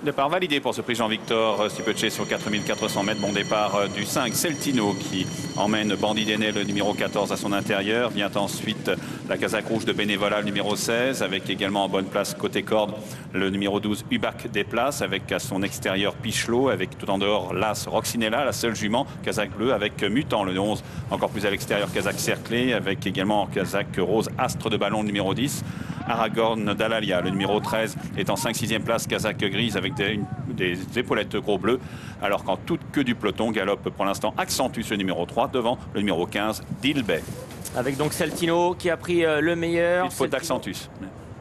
Départ validé pour ce prix Jean-Victor Stipeche sur 4400 mètres. Bon départ du 5 Celtino qui emmène Bandit d'Aîné, le numéro 14, à son intérieur. Vient ensuite la casaque rouge de Bénévolat, le numéro 16, avec également en bonne place côté corde le numéro 12 Ubac des Places, avec à son extérieur Pichelot, avec tout en dehors l'As Roxinella, la seule jument, casaque bleue, avec Mutant, le 11, encore plus à l'extérieur, casaque cerclé, avec également casaque rose Astre de Ballon, le numéro 10. Aragorn d'Alalia, le numéro 13, est en 5-6e place, casaque grise avec des épaulettes gros bleues, alors qu'en toute queue du peloton galope pour l'instant Accentus, le numéro 3, devant le numéro 15, Dilbay. Avec donc Celtino qui a pris le meilleur. Petite faute d'Accentus.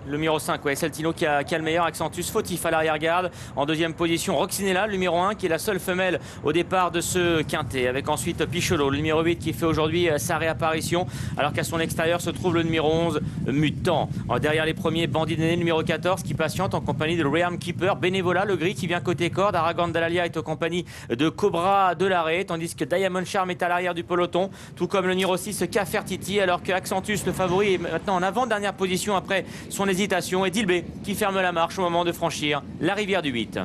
Le numéro 5, ouais, Celtino qui a le meilleur. Accentus fautif à l'arrière-garde. En deuxième position, Roxinella, le numéro 1, qui est la seule femelle au départ de ce quintet. Avec ensuite Pichelot, le numéro 8, qui fait aujourd'hui sa réapparition. Alors qu'à son extérieur se trouve le numéro 11, Mutant. Derrière les premiers, Bandit d'Aîné, numéro 14, qui patiente en compagnie de Realm Keeper. Bénévolat, le gris, qui vient côté corde. Aragorn d'Alalia est en compagnie de Cobra de l'Arrêt. Tandis que Diamond Charm est à l'arrière du peloton. Tout comme le numéro 6, Cafertiti. Alors que Accentus, le favori, est maintenant en avant-dernière position après son hésitation, et Dilbay qui ferme la marche au moment de franchir la rivière du 8.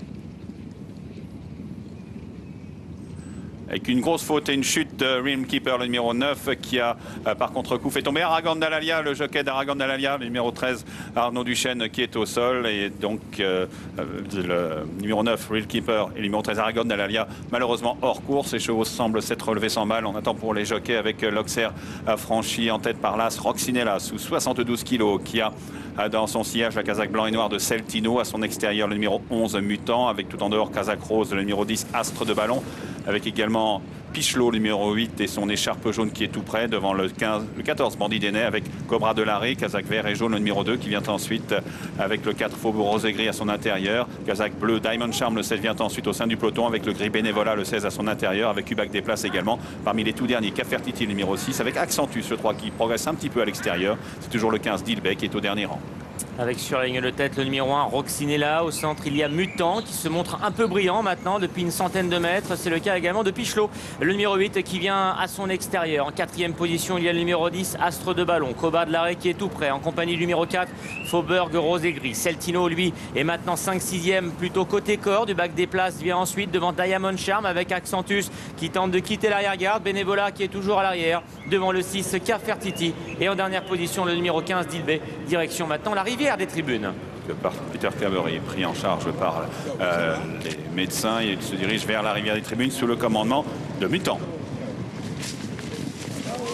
Avec une grosse faute et une chute de Realm Keeper, le numéro 9, qui a par contre-coup fait tomber Aragorn d'Alalia, le jockey d'Aragorn d'Alalia, le numéro 13, Arnaud Duchesne, qui est au sol. Et donc le numéro 9, Realm Keeper, et le numéro 13, Aragorn d'Alalia, malheureusement hors course. Les chevaux semblent s'être relevés sans mal. On attend pour les jockeys avec l'Auxerre franchi en tête par l'As Roxinella, sous 72 kg, qui a dans son sillage la casaque blanc et noir de Celtino, à son extérieur le numéro 11 Mutant, avec tout en dehors casaque rose le numéro 10 Astre de Ballon, avec également Pichelot, le numéro 8, et son écharpe jaune qui est tout près, devant le 14 Bandit d'Aîné, avec Cobra de l'Arrêt, casaque vert et jaune le numéro 2, qui vient ensuite avec le 4 Faubourg Rose et Gris à son intérieur. Casaque bleu Diamond Charm, le 7, vient ensuite au sein du peloton, avec le gris Bénévolat, le 16, à son intérieur, avec Ubac des Places également. Parmi les tout derniers, Cafertiti, le numéro 6, avec Accentus, le 3, qui progresse un petit peu à l'extérieur. C'est toujours le 15 Dilbay qui est au dernier rang. Avec sur la ligne de tête le numéro 1, Roxinella. Au centre, il y a Mutant qui se montre un peu brillant maintenant depuis une centaine de mètres. C'est le cas également de Pichelot, le numéro 8, qui vient à son extérieur. En 4e position, il y a le numéro 10, Astre de Ballon. Cobra de l'Arrêt qui est tout près, en compagnie du numéro 4, Faubourg Rose et Gris. Celtino, lui, est maintenant 5-6e, plutôt côté corps. Du bac des places vient ensuite devant Diamond Charm, avec Accentus qui tente de quitter l'arrière-garde. Bénévolat qui est toujours à l'arrière, devant le 6, Cafertiti. Et en dernière position, le numéro 15, Dilbay. Direction maintenant la rivière des tribunes. Peter Cabery est pris en charge par les médecins. Il se dirige vers la rivière des tribunes sous le commandement de Mutant,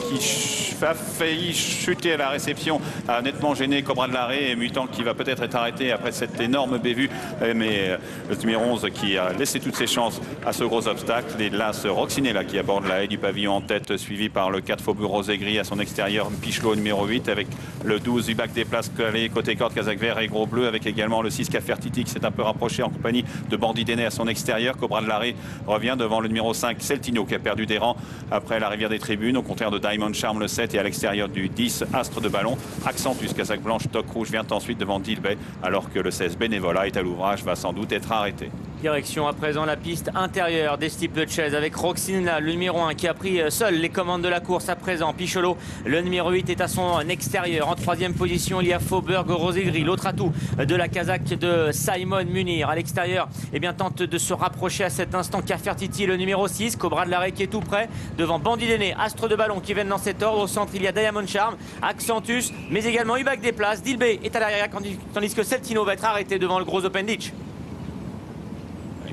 qui a failli chuter à la réception, a nettement gêné Cobra de l'Arrêt, et Mutant qui va peut-être être arrêté après cette énorme bévue, mais le numéro 11 qui a laissé toutes ses chances à ce gros obstacle. Et l'As Roxinella qui aborde la haie du pavillon en tête, suivi par le 4 Faubourg Rose et Gris à son extérieur, Pichelot numéro 8, avec le 12 Ubac des Places calé côté corde, casaque vert et gros bleu, avec également le 6 Cafertiti qui s'est un peu rapproché en compagnie de Bandit d'Aîné à son extérieur. Cobra de l'Arrêt revient devant le numéro 5 Celtino, qui a perdu des rangs après la rivière des tribunes, au contraire de Diamond Charm, le 7, et à l'extérieur du 10 Astre de Ballon. Accentus, casaque blanche, toque rouge, vient ensuite devant Dilbay, alors que le 16 Bénévolat est à l'ouvrage, va sans doute être arrêté. Direction à présent la piste intérieure des Steeplechase, avec Roxinella, le numéro 1, qui a pris seul les commandes de la course à présent. Pichelot, le numéro 8, est à son extérieur. En 3e position, il y a Faubourg Rose et Gris, l'autre atout de la casaque de Simon Munir. À l'extérieur, eh bien, tente de se rapprocher à cet instant Cafertiti, le numéro 6, Cobra de l'Arrêt qui est tout près, devant Bandit d'Aîné, Astre de Ballon qui viennent dans cet ordre. Au centre, il y a Diamond Charm, Accentus, mais également Ubac des Places. Dilbay est à l'arrière, tandis que Celtino va être arrêté devant le gros Open Ditch.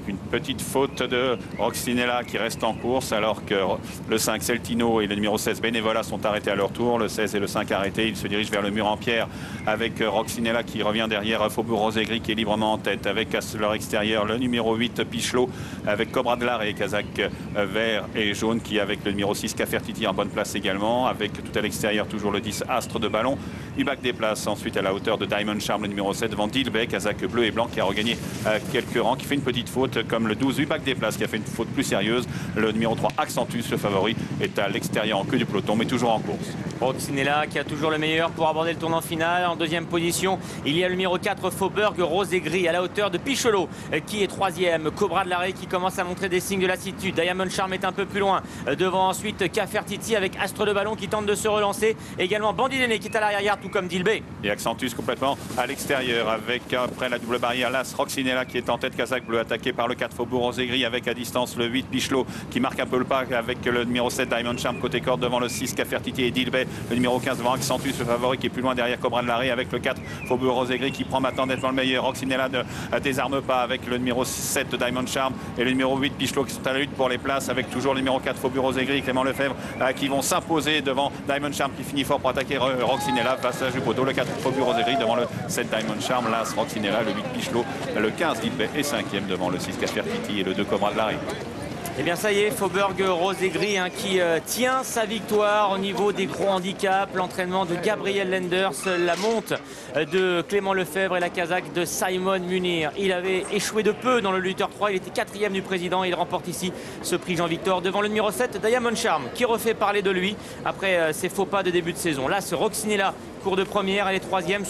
Une petite faute de Roxinella qui reste en course, alors que le 5 Celtino et le numéro 16 Bénévolat sont arrêtés à leur tour. Le 16 et le 5 arrêtés, ils se dirigent vers le mur en pierre, avec Roxinella qui revient derrière Faubourg Rose et Gris qui est librement en tête, avec à leur extérieur le numéro 8 Pichelot, avec Cobra de l'Arrêt, casaque vert et jaune, qui avec le numéro 6 Cafertiti en bonne place également, avec tout à l'extérieur toujours le 10 Astre de Ballon. Ubac des Places ensuite à la hauteur de Diamond Charm, le numéro 7, devant Dilbay, casaque bleu et blanc, qui a regagné quelques rangs, qui fait une petite faute fautes, comme le 12 Ubac des Places qui a fait une faute plus sérieuse. Le numéro 3 Accentus, le favori, est à l'extérieur en queue du peloton, mais toujours en course. Roccinella qui a toujours le meilleur pour aborder le tournant final. En deuxième position, il y a le numéro 4 Faubourg Rose et Gris à la hauteur de Picholo qui est troisième. Cobra de l'Arrêt qui commence à montrer des signes de lassitude. Diamond Charm est un peu plus loin. Devant ensuite Cafertiti avec Astre de Ballon qui tente de se relancer. Également Bandit Déné qui est à l'arrière-garde tout comme Dilbé. Et Accentus complètement à l'extérieur avec après la double barrière l'As Roccinella qui est en tête. Casaque Bleu attaqué par le 4 Faubourg Rose et Gris avec à distance le 8 Pichelot qui marque un peu le pas avec le numéro 7 Diamond Charm côté corde devant le 6 Cafertiti et Dilbé. Le numéro 15 devant Accentus, le favori qui est plus loin derrière Cobra de l'Arrêt avec le 4 Faubourg Rose et Gris qui prend maintenant nettement le meilleur. Roccinella ne désarme pas avec le numéro 7 Diamond Charm et le numéro 8 Pichelot qui sont à la lutte pour les places avec toujours le numéro 4 Faubourg Rose et Gris, Clément Lefebvre qui vont s'imposer devant Diamond Charm qui finit fort pour attaquer Roccinella. Passage du poteau, le 4 Faubourg Rose et Gris devant le 7 Diamond Charm, l'As Roccinella, le 8 Pichelot, le 15 Dilbé et 5e devant le 6 Cafertiti et le 2 Cobra de l'Arrêt. Et bien ça y est, Faubourg Rose et Gris qui tient sa victoire au niveau des gros handicaps. L'entraînement de Gabriel Lenders, la monte de Clément Lefebvre et la casaque de Simon Munir. Il avait échoué de peu dans le lutteur 3, il était 4e du président. Il remporte ici ce prix Jean-Victor devant le numéro 7 Diamond Charm qui refait parler de lui après ses faux pas de début de saison. Là, ce Roccinella, cours de première, elle est 3e.